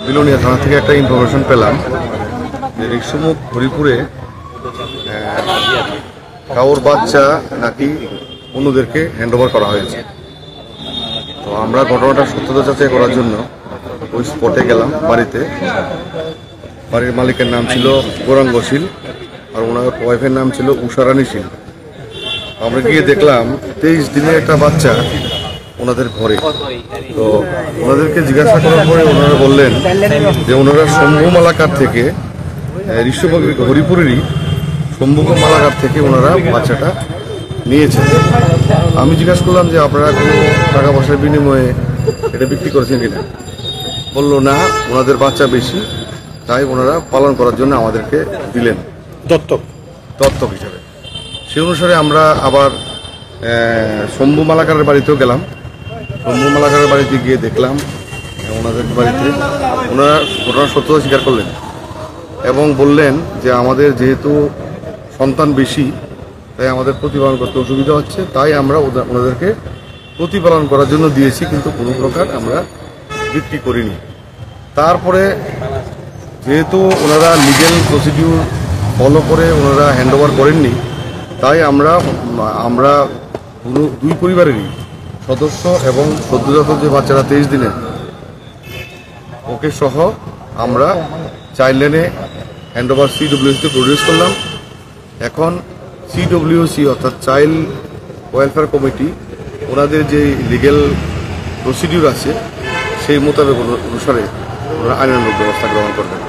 বিলোনিয়া থানা থেকে একটা ইনফরমেশন পেলাম যে রিক্সমুখ হরিপুরে কাউর বাচ্চা নাকি অন্যদেরকে হ্যান্ডওভার করা হয়েছে। তো আমরা ঘটনাটা সত্যতা যাচাই করার জন্য ওই স্পটে গেলাম। বাড়ির মালিকের নাম ছিল গৌরাঙ্গ শীল আর ওনার ওয়াইফের নাম ছিল উষারানী শীল। আমরা গিয়ে দেখলাম 23 দিনের একটা বাচ্চা ওনাদের ঘরে। তো ওনাদেরকে জিজ্ঞাসা করার পরে ওনারা বললেন যে ওনারা শম্ভু মালাকার থেকে ঋষভক হরিপুরেরই শম্ভু মালাকার থেকে ওনারা বাচ্চাটা নিয়েছেন। আমি জিজ্ঞাসা করলাম যে আপনারা কোনো টাকা পয়সার বিনিময়ে এটা বিক্রি করেছেন কিনা। বললো না, ওনাদের বাচ্চা বেশি, তাই ওনারা পালন করার জন্য আমাদেরকে দিলেন দত্তক হিসাবে। সেই অনুসারে আমরা আবার শম্ভু মালাকারের বাড়িতেও গেলাম। শম্ভু মালাকারের বাড়িতে গিয়ে দেখলাম ওনাদের বাড়িতে ওনারা ঘটনার সত্যতা স্বীকার করলেন এবং বললেন যে আমাদের যেহেতু সন্তান বেশি তাই আমাদের প্রতিপালন করতে অসুবিধা হচ্ছে, তাই আমরা ওনাদেরকে প্রতিপালন করার জন্য দিয়েছি, কিন্তু কোনো প্রকার আমরা বিক্রি করিনি। তারপরে যেহেতু ওনারা লিগেল প্রসিডিউর ফলো করে ওনারা হ্যান্ডওভার করেননি, তাই আমরা দুই পরিবারেরই সদস্য এবং সদ্যজাত যে বাচ্চারা 23 দিনে ওকে সহ আমরা চাইল্ড লাইনে হ্যান্ডওভার CWC প্রডিউস করলাম। এখন CWC অর্থাৎ চাইল্ড ওয়েলফেয়ার কমিটি ওনাদের যে লিগেল প্রসিডিউর আছে সেই মোতাবেক অনুসারে ওনারা আইনানুগ ব্যবস্থা গ্রহণ করবেন।